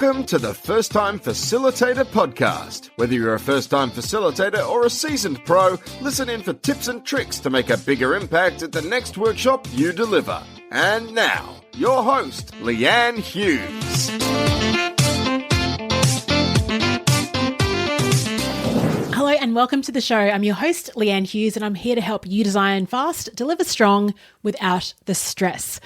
Welcome to the First Time Facilitator podcast. Whether you're a first-time facilitator or a seasoned pro, listen in for tips and tricks to make a bigger impact at the next workshop you deliver. And now, your host, Leanne Hughes. Hello and welcome to the show. I'm your host, Leanne Hughes, and I'm here to help you design fast, deliver strong without the stress.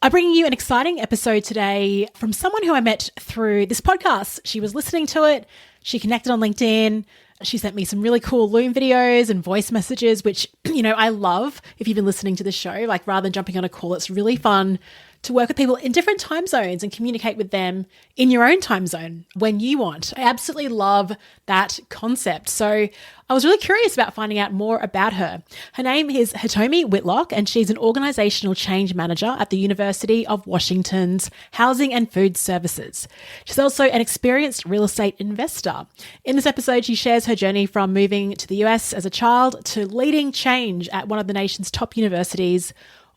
I'm bringing you an exciting episode today from someone who I met through this podcast. She was listening to it. She connected on LinkedIn. She sent me some really cool Loom videos and voice messages, which, I love if you've been listening to the show. Like, rather than jumping on a call, it's really fun to work with people in different time zones and communicate with them in your own time zone when you want. I absolutely love that concept. So I was really curious about finding out more about her. Her name is Hitomi Whitlock, and she's an organizational change manager at the University of Washington's Housing and Food Services. She's also an experienced real estate investor. In this episode, she shares her journey from moving to the US as a child to leading change at one of the nation's top universities,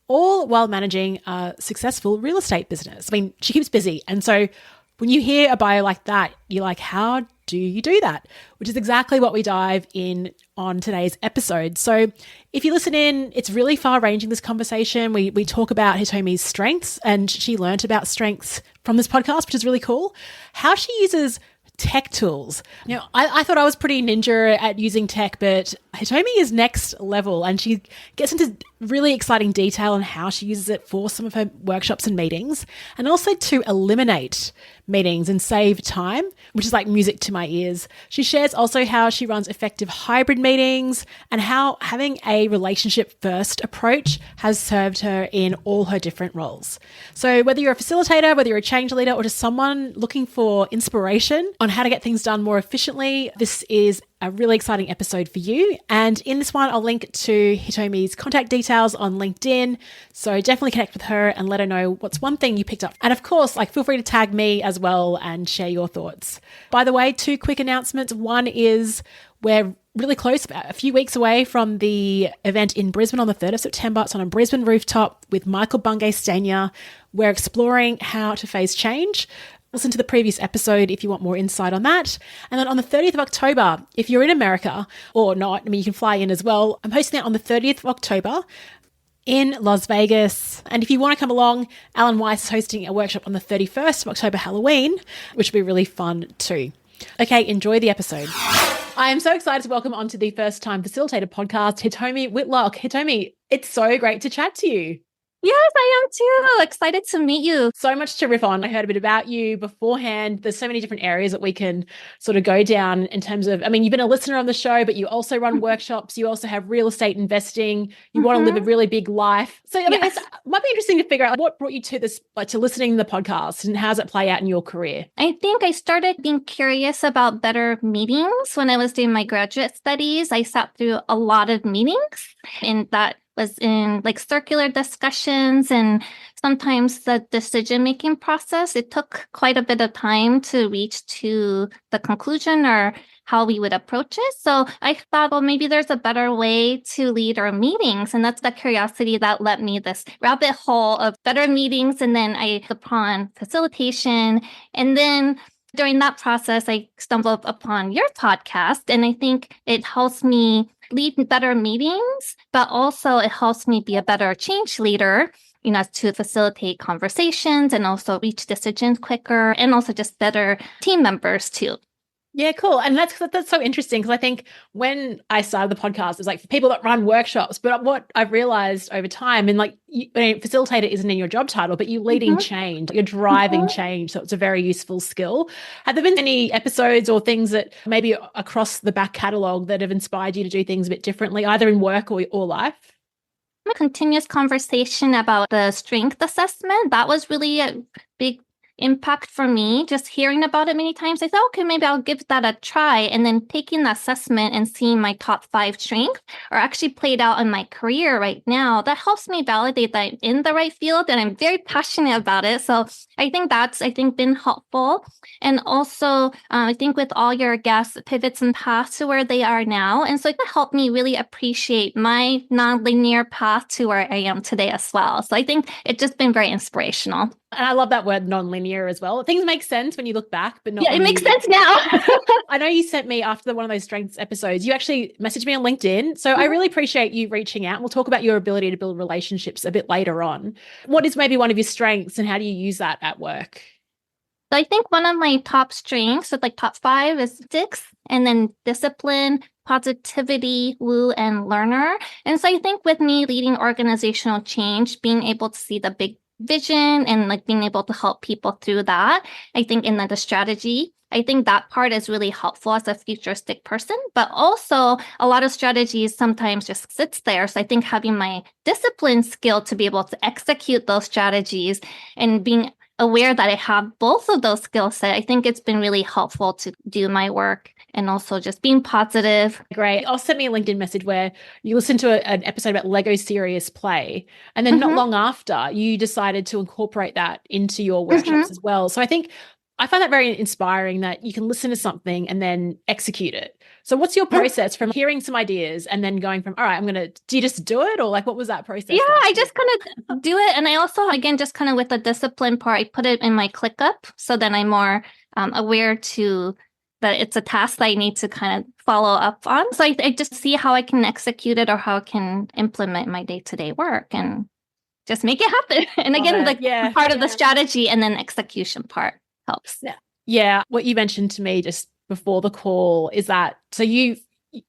all while managing a successful real estate business. I mean, she keeps busy. And so when you hear a bio like that, you're like, how do you do that? Which is exactly what we dive in on today's episode. So if you listen in, it's really far-ranging, this conversation. We talk about Hitomi's strengths, and she learnt about strengths from this podcast, which is really cool. How she uses tech tools. I thought I was pretty ninja at using tech, but Hitomi is next level, and she gets into really exciting detail on how she uses it for some of her workshops and meetings, and also to eliminate meetings and save time, which is like music to my ears. She shares also how she runs effective hybrid meetings and how having a relationship first approach has served her in all her different roles. So whether you're a facilitator, whether you're a change leader, or just someone looking for inspiration on how to get things done more efficiently, this is a really exciting episode for you. And in this one, I'll link to Hitomi's contact details on LinkedIn. So definitely connect with her and let her know what's one thing you picked up. And of course, feel free to tag me as well and share your thoughts. By the way, two quick announcements. One is we're really close, a few weeks away from the event in Brisbane on the 3rd of September. It's on a Brisbane rooftop with Michael Bungay-Stania. We're exploring how to face change. Listen to the previous episode if you want more insight on that. And then on the 30th of October, if you're in America or not, you can fly in as well. I'm hosting that on the 30th of October in Las Vegas. And if you want to come along, Alan Weiss is hosting a workshop on the 31st of October, Halloween, which will be really fun too. Okay, enjoy the episode. I am so excited to welcome onto the First Time Facilitator podcast, Hitomi Whitlock. Hitomi, it's so great to chat to you. Yes, I am too. Excited to meet you. So much to riff on. I heard a bit about you beforehand. There's so many different areas that we can sort of go down in terms of, you've been a listener on the show, but you also run workshops. You also have real estate investing. You want to live a really big life. So it might be interesting to figure out what brought you to this, to listening to the podcast, and how does it play out in your career? I think I started being curious about better meetings when I was doing my graduate studies. I sat through a lot of meetings, and that was in circular discussions, and sometimes the decision-making process, it took quite a bit of time to reach to the conclusion or how we would approach it. So I thought, well, maybe there's a better way to lead our meetings. And that's the curiosity that led me this rabbit hole of better meetings. And then I upon facilitation. And then during that process, I stumbled upon your podcast, and I think it helps me lead better meetings, but also it helps me be a better change leader, to facilitate conversations and also reach decisions quicker, and also just better team members too. Yeah, cool. And that's so interesting, because I think when I started the podcast, it's for people that run workshops. But what I've realized over time, and facilitator isn't in your job title, but you're leading change, you're driving change. So it's a very useful skill. Have there been any episodes or things that maybe across the back catalogue that have inspired you to do things a bit differently, either in work or life? A continuous conversation about the strength assessment. That was really a big impact for me. Just hearing about it many times, I thought, okay, maybe I'll give that a try. And then taking the assessment and seeing my top 5 strengths are actually played out in my career right now. That helps me validate that I'm in the right field and I'm very passionate about it. So I think that's, been helpful. And also, I think with all your guests, pivots and paths to where they are now. And so it helped me really appreciate my nonlinear path to where I am today as well. So I think it's just been very inspirational. And I love that word non-linear as well. Things make sense when you look back, but not Yeah, it when makes you... sense now. I know you sent me after one of those strengths episodes, you actually messaged me on LinkedIn. So I really appreciate you reaching out. We'll talk about your ability to build relationships a bit later on. What is maybe one of your strengths and how do you use that at work? So I think one of my top strengths, so like top 5 is six, and then discipline, positivity, woo, and learner. And so I think with me leading organizational change, being able to see the big vision and like being able to help people through that, I think in the strategy, I think that part is really helpful as a futuristic person, but also a lot of strategies sometimes just sits there. So I think having my discipline skill to be able to execute those strategies and being aware that I have both of those skill set, I think it's been really helpful to do my work and also just being positive. Great. I'll send me a LinkedIn message where you listened to an episode about Lego Serious Play. And then not long after, you decided to incorporate that into your workshops as well. So I find that very inspiring that you can listen to something and then execute it. So what's your process from hearing some ideas and then going from, all right, do you just do it? Or like, what was that process? Yeah, like? I just kind of do it. And I also, again, just kind of with the discipline part, I put it in my ClickUp. So then I'm more aware to that it's a task that I need to kind of follow up on. So I just see how I can execute it or how I can implement my day-to-day work and just make it happen. And again, part of the strategy and then execution part helps. Yeah. What you mentioned to me just before the call is that, so you're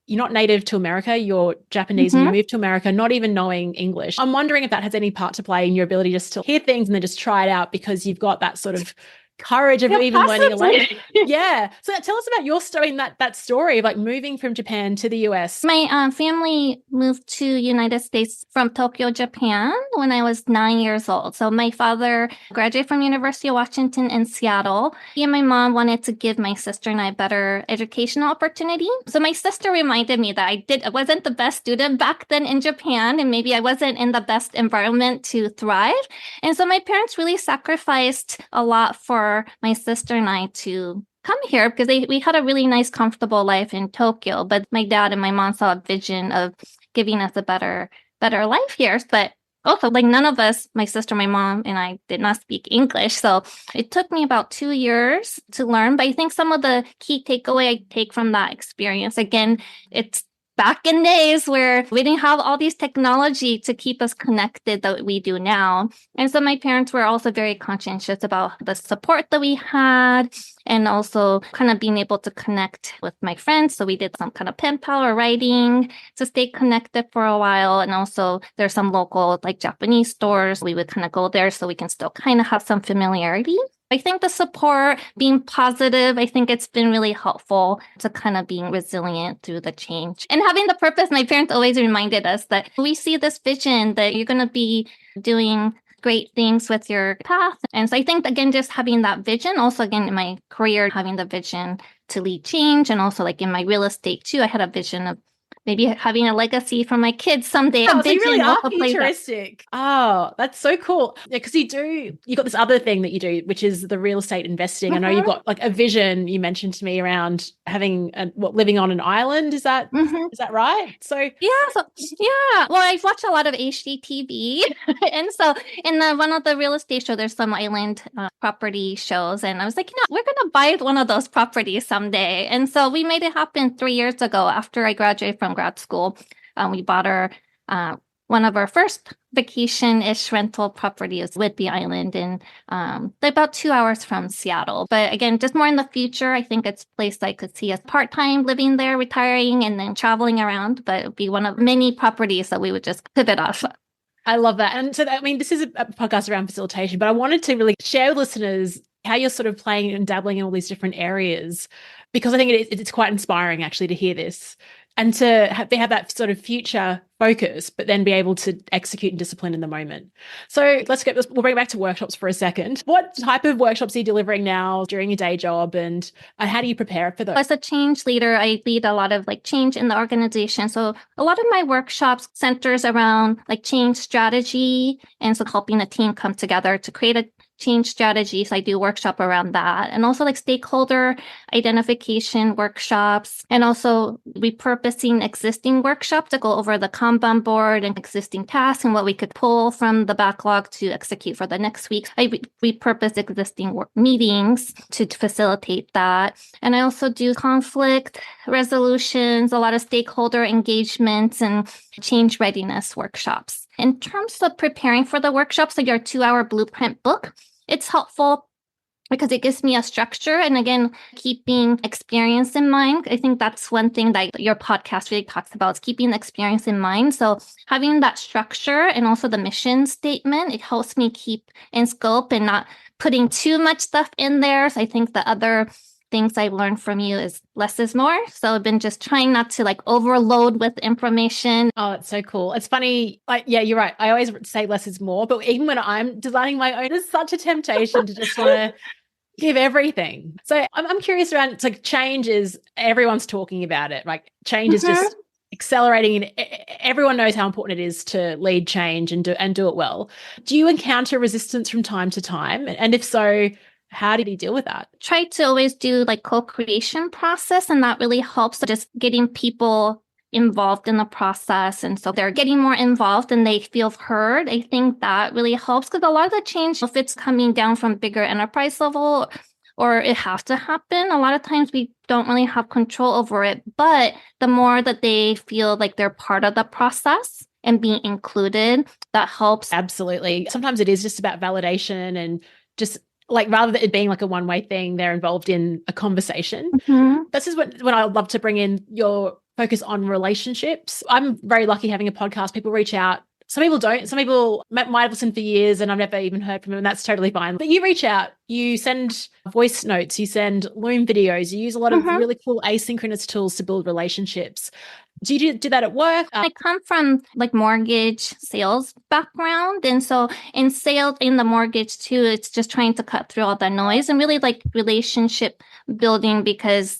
not native to America, you're Japanese and you moved to America, not even knowing English. I'm wondering if that has any part to play in your ability just to hear things and then just try it out because you've got that sort of courage of even learning a language. Yeah. So tell us about your story and that story of like moving from Japan to the US. My family moved to United States from Tokyo, Japan when I was 9 years old. So my father graduated from University of Washington in Seattle. He and my mom wanted to give my sister and I a better educational opportunity. So my sister reminded me that I wasn't the best student back then in Japan, and maybe I wasn't in the best environment to thrive. And so my parents really sacrificed a lot for my sister and I to come here because we had a really nice, comfortable life in Tokyo. But my dad and my mom saw a vision of giving us a better life here. But also, like none of us, my sister, my mom, and I did not speak English. So it took me about 2 years to learn. But I think some of the key takeaway I take from that experience, again, it's back in days where we didn't have all these technology to keep us connected that we do now. And so my parents were also very conscientious about the support that we had and also kind of being able to connect with my friends. So we did some kind of pen pal or writing to stay connected for a while. And also there's some local like Japanese stores. We would kind of go there so we can still kind of have some familiarity. I think the support, being positive, I think it's been really helpful to kind of being resilient through the change. And having the purpose, my parents always reminded us that we see this vision that you're going to be doing great things with your path. And so I think, again, just having that vision, also, again, in my career, having the vision to lead change. And also like in my real estate too, I had a vision of maybe having a legacy for my kids someday. Oh, so you really are futuristic. Oh, that's so cool. Yeah, because you got this other thing that you do, which is the real estate investing. I know you've got like a vision you mentioned to me around having living on an island. Is that right? So yeah. Well, I've watched a lot of HGTV, and so in one of the real estate shows, there's some island property shows, and I was like, we're gonna buy one of those properties someday. And so we made it happen 3 years ago after I graduated from grad school. We bought one of our first vacation-ish rental properties with the island in about 2 hours from Seattle. But again, just more in the future, I think it's a place I could see as part-time living there, retiring, and then traveling around. But it would be one of many properties that we would just pivot off. I love that. And so, this is a podcast around facilitation, but I wanted to really share with listeners how you're sort of playing and dabbling in all these different areas, because I think it's quite inspiring actually to hear this. And to have that sort of future focus, but then be able to execute and discipline in the moment. So we'll bring it back to workshops for a second. What type of workshops are you delivering now during your day job, and how do you prepare for those? As a change leader, I lead a lot of like change in the organization. So a lot of my workshops centers around like change strategy, and so helping a team come together to create a change strategies. I do workshop around that. And also like stakeholder identification workshops, and also repurposing existing workshops to go over the Kanban board and existing tasks and what we could pull from the backlog to execute for the next week. I repurpose existing meetings to facilitate that. And I also do conflict resolutions, a lot of stakeholder engagements, and change readiness workshops. In terms of preparing for the workshops, like your 2-hour blueprint book, it's helpful because it gives me a structure. And again, keeping experience in mind. I think that's one thing that your podcast really talks about, is keeping the experience in mind. So having that structure and also the mission statement, it helps me keep in scope and not putting too much stuff in there. So I think the other things I've learned from you is less is more. So I've been just trying not to like overload with information. Oh, it's so cool. It's funny. Yeah, you're right. I always say less is more, but even when I'm designing my own, it's such a temptation to just want to give everything. So I'm curious around, it's like change is, everyone's talking about it. Like change is just accelerating, and everyone knows how important it is to lead change and do it well. Do you encounter resistance from time to time? And if so, how did you deal with that? Try to always do like co-creation process, and that really helps just getting people involved in the process. And so they're getting more involved and they feel heard. I think that really helps, because a lot of the change, if it's coming down from bigger enterprise level or it has to happen, a lot of times we don't really have control over it. But the more that they feel like they're part of the process and being included, that helps. Absolutely. Sometimes it is just about validation, and just like rather than it being like a one-way thing, they're involved in a conversation. This is what I love to bring in, your focus on relationships. I'm very lucky having a podcast. People reach out. Some people don't. Some people might have listened for years and I've never even heard from them, and that's totally fine. But you reach out, you send voice notes, you send Loom videos, you use a lot of really cool asynchronous tools to build relationships. Do you do that at work? I come from like mortgage sales background. And so in sales, in the mortgage too, it's just trying to cut through all the noise and really like relationship building, because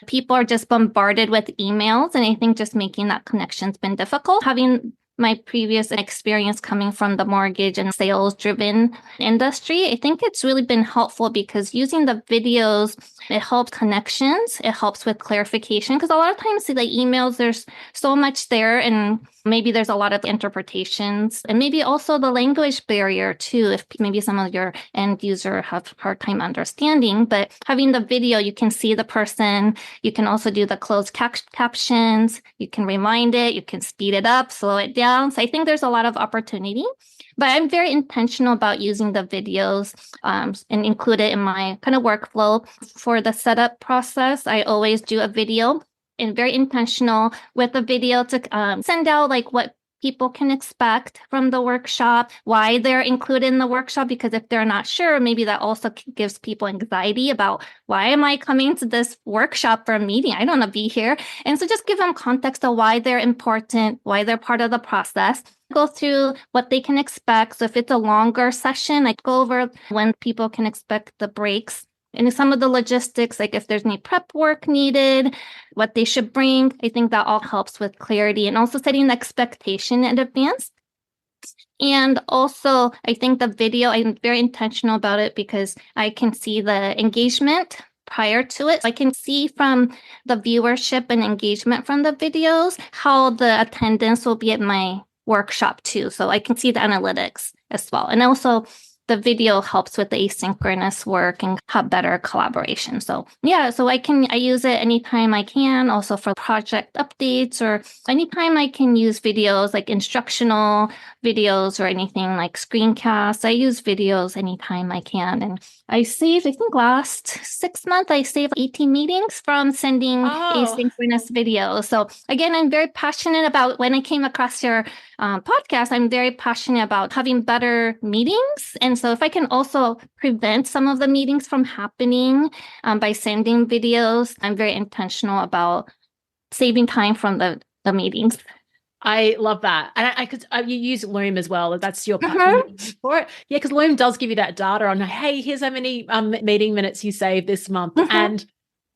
people are just bombarded with emails. And I think just making that connection's been difficult. Having my previous experience coming from the mortgage and sales driven industry, I think it's really been helpful, because using the videos, it helps connections. It helps with clarification, because a lot of times the emails, there's so much there and maybe there's a lot of interpretations, and maybe also the language barrier too, if maybe some of your end user have hard time understanding. But having the video, you can see the person. You can also do the closed captions. You can rewind it. You can speed it up, slow it down. So I think there's a lot of opportunity. But I'm very intentional about using the videos and include it in my kind of workflow. For the setup process, I always do a video, and very intentional with the video to send out like what people can expect from the workshop, why they're included in the workshop, because if they're not sure, maybe that also gives people anxiety about, why am I coming to this workshop for a meeting? I don't want to be here. And so just give them context of why they're important, why they're part of the process. Go through what they can expect. So if it's a longer session, I go over when people can expect the breaks. And some of the logistics, like if there's any prep work needed, what they should bring, I think that all helps with clarity, and also setting the expectation in advance. And also, I think the video, I'm very intentional about it, because I can see the engagement prior to it. I can see from the viewership and engagement from the videos how the attendance will be at my workshop too. So I can see the analytics as well. And also, the video helps with the asynchronous work and have better collaboration. So yeah, so I use it anytime I can, also for project updates, or anytime I can use videos like instructional videos or anything like screencasts. I use videos anytime I can. And I think last 6 months, I saved 18 meetings from sending asynchronous videos. So again, I'm very passionate about, when I came across your podcast, I'm very passionate about having better meetings. And so if I can also prevent some of the meetings from happening by sending videos, I'm very intentional about saving time from the meetings. I love that. And you use Loom as well. That's your platform for it. Yeah, because Loom does give you that data on, hey, here's how many meeting minutes you saved this month. And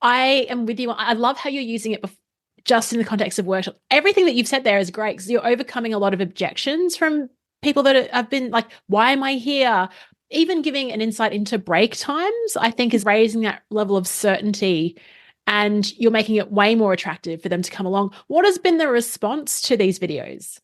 I am with you. I love how you're using it just in the context of workshop. Everything that you've said there is great, because you're overcoming a lot of objections from people that have been like, why am I here? even giving an insight into break times, I think is raising that level of certainty, and you're making it way more attractive for them to come along. What has been the response to these videos?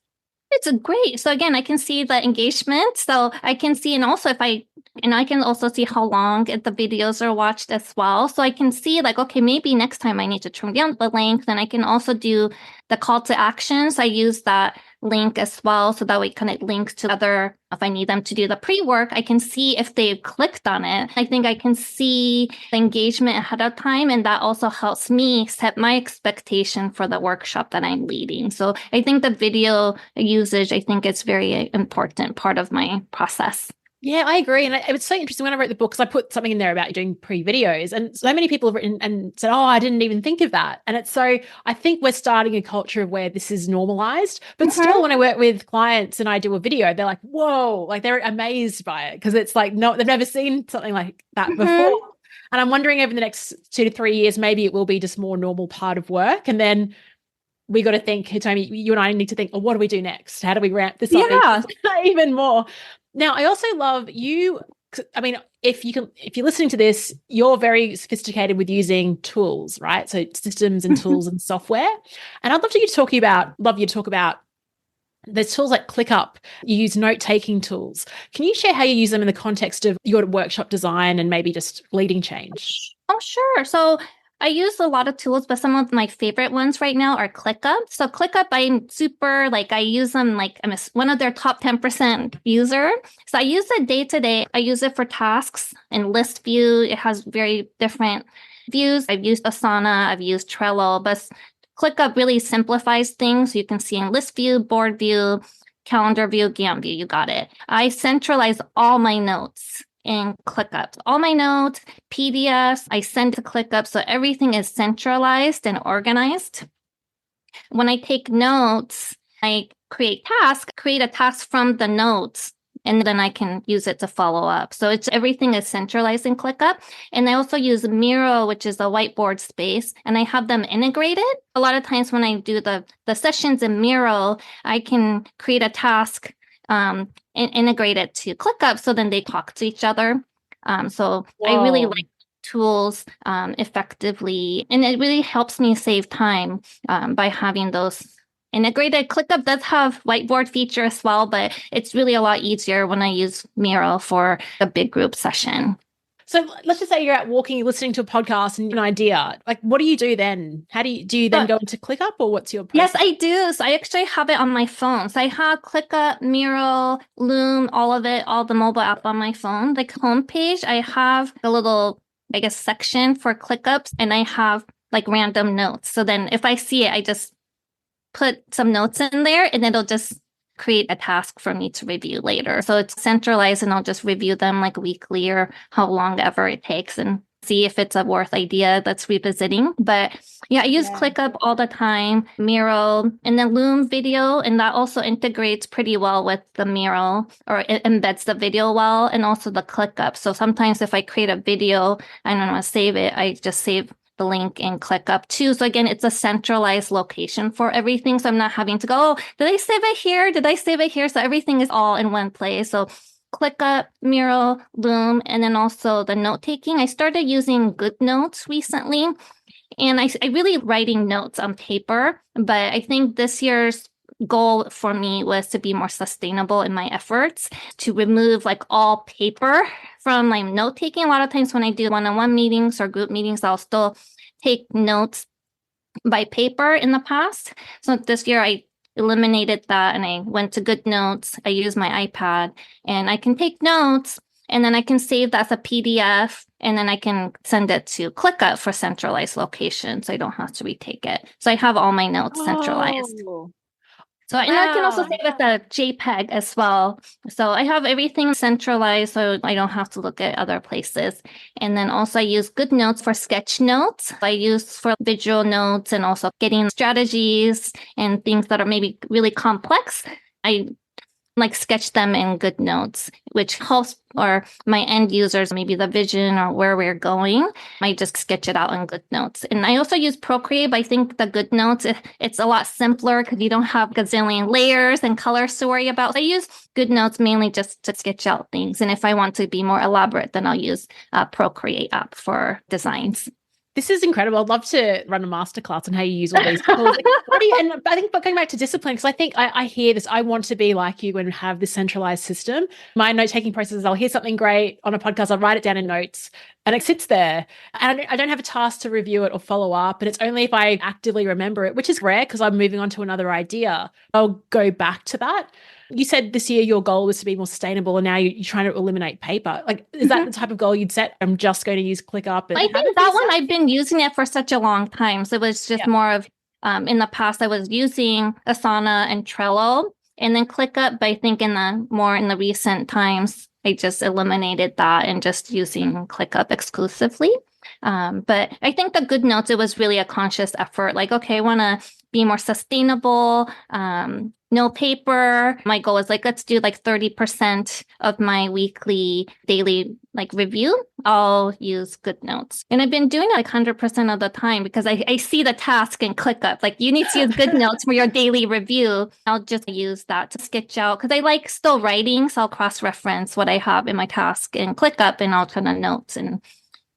It's great. So again, I can see the engagement. So I can see, and also I can also see how long the videos are watched as well. So I can see like, okay, maybe next time I need to trim down the length. And I can also do the call to actions. I use that link as well. So that way it kind of links to other, if I need them to do the pre-work, I can see if they've clicked on it. I think I can see the engagement ahead of time. And that also helps me set my expectation for the workshop that I'm leading. So I think the video usage, I think it's very important part of my process. Yeah, I agree. And it was so interesting when I wrote the book, because I put something in there about doing pre-videos, and so many people have written and said, oh, I didn't even think of that. And it's so, I think we're starting a culture of where this is normalized, but still when I work with clients and I do a video, they're like, whoa, like they're amazed by it, because it's like, no, they've never seen something like that before. And I'm wondering over the next 2 to 3 years, maybe it will be just more normal part of work. And then we got to think, Hitomi, you and I need to think, oh, what do we do next? How do we ramp this up even more? Now, I also love you. I mean, if you're listening to this, you're very sophisticated with using tools, right? So systems and tools and software. And I'd love you to talk about there's tools like ClickUp. You use note-taking tools. Can you share how you use them in the context of your workshop design and maybe just leading change? Oh, sure. So I use a lot of tools, but some of my favorite ones right now are ClickUp. So ClickUp, I'm super, I use them, I'm one of their top 10% user. So I use it day to day. I use it for tasks and list view. It has very different views. I've used Asana, I've used Trello, but ClickUp really simplifies things. You can see in list view, board view, calendar view, Gantt view, you got it. I centralize all my notes in ClickUp. All my notes, PDFs, I send to ClickUp. So everything is centralized and organized. When I take notes, I create a task from the notes, and then I can use it to follow up. So everything is centralized in ClickUp. And I also use Miro, which is a whiteboard space, and I have them integrated. A lot of times when I do the sessions in Miro, I can create a task and integrate it to ClickUp, so then they talk to each other. So I really like tools effectively, and it really helps me save time by having those integrated. ClickUp does have whiteboard feature as well, but it's really a lot easier when I use Miro for a big group session. So let's just say you're out walking, you're listening to a podcast and an idea. Like, what do you do then? How do you then go into ClickUp, or what's your process? Yes, I do. So I actually have it on my phone. So I have ClickUp, Miro, Loom, all of it, all the mobile app on my phone. Like homepage, I have a little, section for ClickUps, and I have random notes. So then if I see it, I just put some notes in there, and it'll just create a task for me to review later. So it's centralized, and I'll just review them weekly or how long ever it takes, and see if it's a worth idea that's revisiting. But yeah, I use ClickUp all the time, Miro, and then Loom video, and that also integrates pretty well with the Miro, or it embeds the video well, and also the ClickUp. So sometimes if I create a video, I don't want to save it, I just save the link in ClickUp too. So again, it's a centralized location for everything. So I'm not having to go, oh, did I save it here? Did I save it here? So everything is all in one place. So ClickUp, Miro, Loom, and then also the note taking. I started using GoodNotes recently, and I really writing notes on paper. But I think this year's goal for me was to be more sustainable in my efforts, to remove all paper from my note taking. A lot of times when I do one-on-one meetings or group meetings, I'll still take notes by paper in the past. So this year I eliminated that, and I went to GoodNotes. I use my iPad, and I can take notes, and then I can save that as a PDF, and then I can send it to ClickUp for centralized location, so I don't have to retake it. So I have all my notes centralized. So, and I can also save it as a JPEG as well. So I have everything centralized, so I don't have to look at other places. And then also I use GoodNotes for sketch notes. I use for visual notes, and also getting strategies and things that are maybe really complex. I like sketch them in GoodNotes, which helps or my end users, maybe the vision or where we're going. I just sketch it out in GoodNotes. And I also use Procreate, but I think the GoodNotes, it's a lot simpler because you don't have gazillion layers and colors to worry about. So I use GoodNotes mainly just to sketch out things. And if I want to be more elaborate, then I'll use Procreate app for designs. This is incredible. I'd love to run a masterclass on how you use all these tools. And I think, but going back to discipline, because I think I hear this, I want to be like you and have this centralized system. My note-taking process is I'll hear something great on a podcast, I'll write it down in notes, and it sits there. And I don't have a task to review it or follow up. And it's only if I actively remember it, which is rare because I'm moving on to another idea, I'll go back to that. You said this year your goal was to be more sustainable, and now you're trying to eliminate paper. Like, is that the type of goal you'd set? I'm just going to use ClickUp. I think that one, I've been using it for such a long time. So it was just more of, in the past, I was using Asana and Trello and then ClickUp. But I think in the recent times, I just eliminated that and just using ClickUp exclusively. But I think the GoodNotes, it was really a conscious effort. Like, okay, I want to be more sustainable, no paper. My goal is like, let's do like 30% of my daily like review. I'll use GoodNotes. And I've been doing it like 100% of the time because I see the task in ClickUp. Like, you need to use GoodNotes for your daily review. I'll just use that to sketch out because I like still writing. So I'll cross-reference what I have in my task in ClickUp and I'll turn on notes and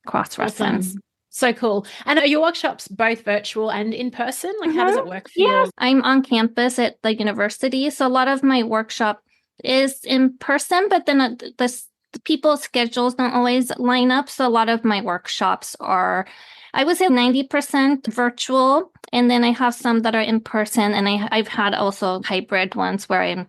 cross-reference. Awesome. So cool. And are your workshops both virtual and in person? Like, how does it work for you? I'm on campus at the university. So a lot of my workshop is in person, but then the people's schedules don't always line up. So a lot of my workshops are, I would say 90% virtual. And then I have some that are in person. And I've had also hybrid ones where I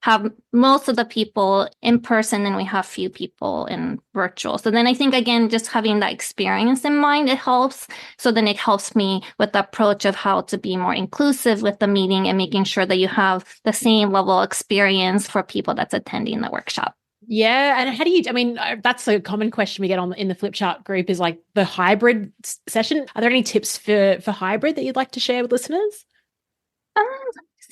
have most of the people in person and we have few people in virtual. So then I think, again, just having that experience in mind, it helps. So then it helps me with the approach of how to be more inclusive with the meeting and making sure that you have the same level of experience for people that's attending the workshop. Yeah. And how do you, I mean, that's a common question we get in the flip chart group is like the hybrid session. Are there any tips for hybrid that you'd like to share with listeners?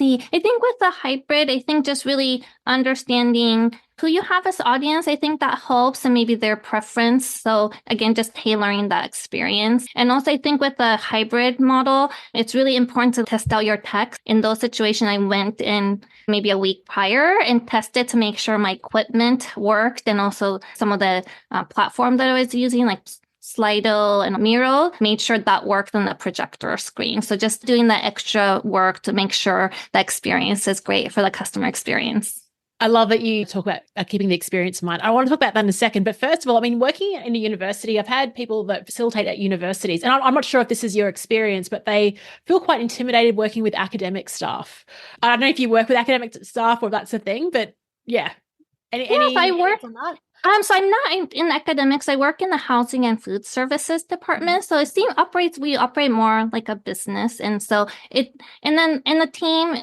I think with the hybrid, I think just really understanding who you have as audience, I think that helps, and maybe their preference. So again, just tailoring that experience. And also I think with the hybrid model, it's really important to test out your tech. In those situations, I went in maybe a week prior and tested to make sure my equipment worked, and also some of the platform that I was using, like Slido and Miro, made sure that worked on the projector screen. So just doing that extra work to make sure the experience is great for the customer experience. I love that you talk about keeping the experience in mind. I want to talk about that in a second. But first of all, I mean, working in a university, I've had people that facilitate at universities, and I'm not sure if this is your experience, but they feel quite intimidated working with academic staff. I don't know if you work with academic staff or if that's a thing, but yeah. Any I work on that? So I'm not in academics. I work in the housing and food services department. So we operate more like a business. And so and then in the team,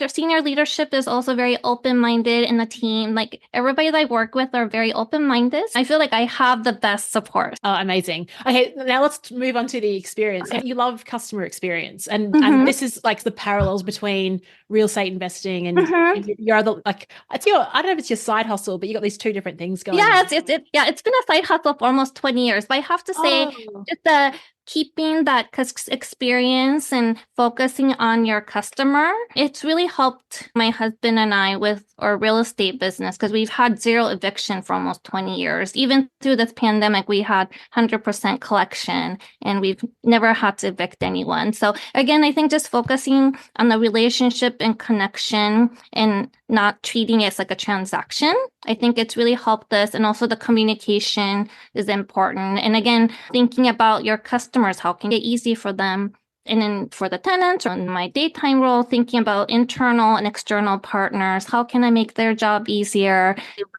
senior leadership is also very open-minded in the team. Like, everybody that I work with are very open-minded. I feel like I have the best support. Oh, amazing. Okay, now let's move on to the experience. Okay. You love customer experience. And this is like the parallels between real estate investing and your other, like, I don't know if it's your side hustle, but you got these two different things going. Yeah, it's been a side hustle for almost 20 years. But I have to say, just keeping that experience and focusing on your customer, it's really helped my husband and I with our real estate business, because we've had zero eviction for almost 20 years. Even through this pandemic, we had 100% collection and we've never had to evict anyone. So again, I think just focusing on the relationship and connection and not treating it as like a transaction, I think it's really helped us. And also the communication is important. And again, thinking about your customers, how can it get easy for them? And then for the tenants, or in my daytime role, thinking about internal and external partners, how can I make their job easier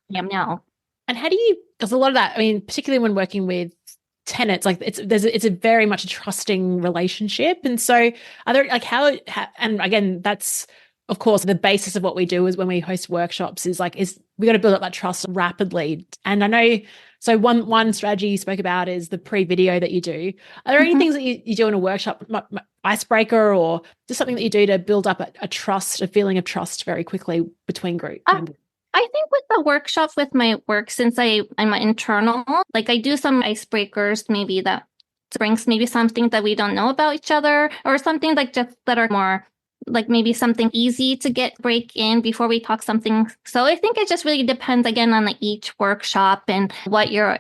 than I am now? And how do you, because a lot of that, I mean, particularly when working with tenants, like it's a very much a trusting relationship. And so are there like and again, that's of course the basis of what we do is when we host workshops is we got to build up that trust rapidly. And I know So one strategy you spoke about is the pre-video that you do. Are there any things that you do in a workshop, icebreaker, or just something that you do to build up a feeling of trust very quickly between group members? I think with the workshop with my work, since I'm an internal, like I do some icebreakers, maybe that brings maybe something that we don't know about each other, or something like just that are more like maybe something easy to break in before we talk something. So I think it just really depends again on like each workshop and what your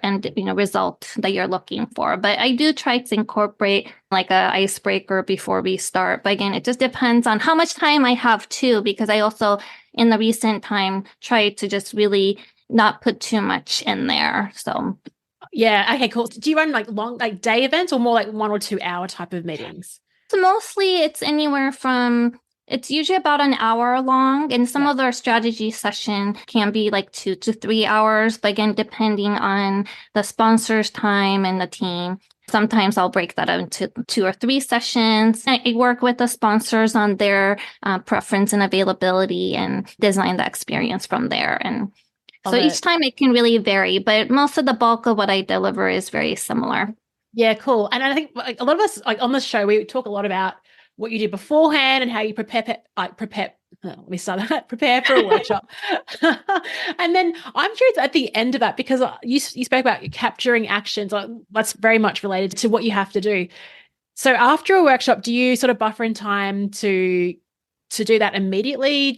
result that you're looking for. But I do try to incorporate like a icebreaker before we start. But again, it just depends on how much time I have too, because I also in the recent time try to just really not put too much in there. So yeah, okay, cool. Do you run like long like day events or more like 1 or 2 hour type of meetings? So mostly it's usually about an hour long, and some of our strategy session can be like 2 to 3 hours, but again, depending on the sponsor's time and the team. Sometimes I'll break that into 2 or 3 sessions. I work with the sponsors on their preference and availability and design the experience from there. And so each time it can really vary, but most of the bulk of what I deliver is very similar. Yeah, cool. And I think like, a lot of us like on the show, we talk a lot about what you do beforehand and how you prepare for a workshop. And then I'm curious at the end of that, because you spoke about capturing actions. That's very much related to what you have to do. So after a workshop, do you sort of buffer in time to do that immediately?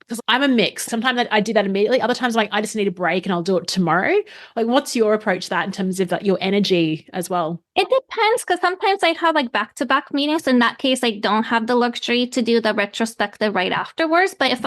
Because I'm a mix. Sometimes I do that immediately. Other times, like I just need a break and I'll do it tomorrow. Like, what's your approach to that in terms of like, your energy as well? It depends, because sometimes I have like back-to-back meetings. In that case, I don't have the luxury to do the retrospective right afterwards. But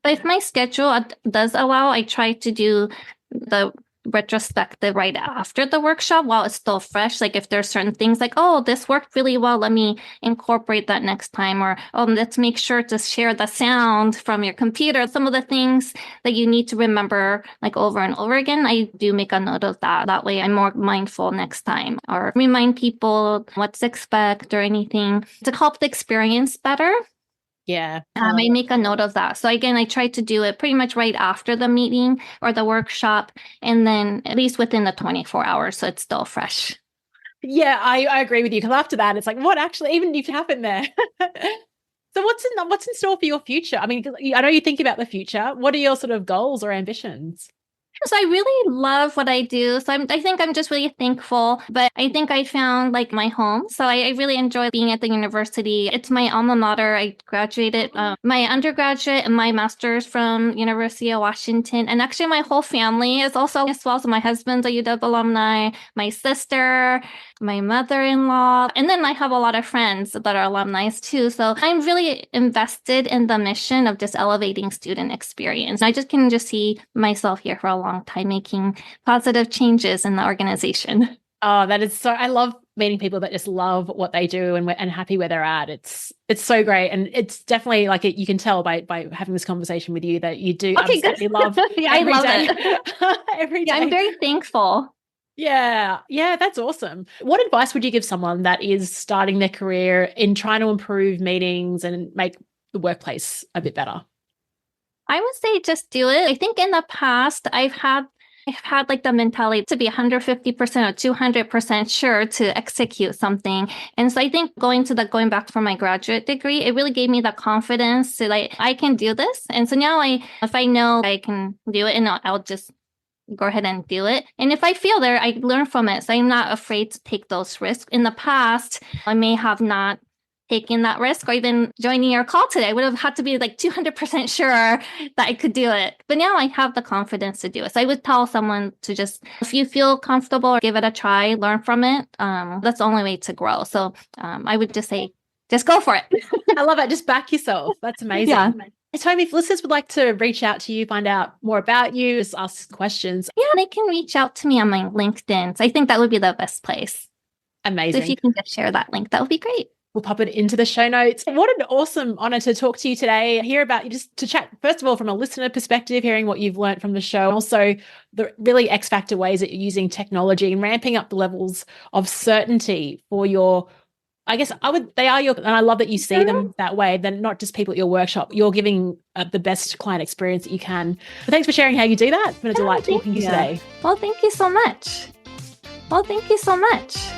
if my schedule does allow, I try to do the retrospective right after the workshop while it's still fresh. Like if there's certain things like, oh, this worked really well, let me incorporate that next time, or oh, let's make sure to share the sound from your computer. Some of the things that you need to remember like over and over again, I do make a note of that. That way I'm more mindful next time, or remind people what to expect or anything to help the experience better. Yeah. I make a note of that. So again, I try to do it pretty much right after the meeting or the workshop, and then at least within the 24 hours, so it's still fresh. Yeah, I agree with you, because after that, it's like, what actually even need to happen there? So what's in store for your future? I mean, I know you think about the future. What are your sort of goals or ambitions? So I really love what I do. So I think I'm just really thankful, but I think I found like my home. So I really enjoy being at the university. It's my alma mater. I graduated my undergraduate and my master's from University of Washington. And actually my whole family is also as well. So my husband's a UW alumni, my sister, my mother-in-law, and then I have a lot of friends that are alumni too. So I'm really invested in the mission of just elevating student experience. I can see myself here for a long time making positive changes in the organization. Oh, that is so, I love meeting people that just love what they do and happy where they're at. It's so great. And it's definitely like you can tell by having this conversation with you that you do absolutely love I love it. Every day. Yeah, I'm very thankful. Yeah, that's awesome. What advice would you give someone that is starting their career in trying to improve meetings and make the workplace a bit better? I would say just do it. I think in the past, I've had like the mentality to be 150% or 200% sure to execute something. And so I think going back for my graduate degree, it really gave me the confidence to like, I can do this. And so now if I know I can do it, and I'll just go ahead and do it. And if I feel there, I learn from it. So I'm not afraid to take those risks. In the past, I may have not taken that risk, or even joining your call today, I would have had to be like 200% sure that I could do it. But now I have the confidence to do it. So I would tell someone to just, if you feel comfortable, give it a try, learn from it. That's the only way to grow. So I would just say, just go for it. I love it. Just back yourself. That's amazing. Yeah. Hitomi, if listeners would like to reach out to you, find out more about you, just ask questions. Yeah, they can reach out to me on my LinkedIn. So I think that would be the best place. Amazing. So if you can just share that link, that would be great. We'll pop it into the show notes. What an awesome honor to talk to you today, hear about you, just to chat, first of all, from a listener perspective, hearing what you've learned from the show, and also the really X factor ways that you're using technology and ramping up the levels of certainty for your I guess they are and I love that you see them that way. They're not just people at your workshop. You're giving the best client experience that you can. But thanks for sharing how you do that. It's been a delight talking to you today. Well, thank you so much.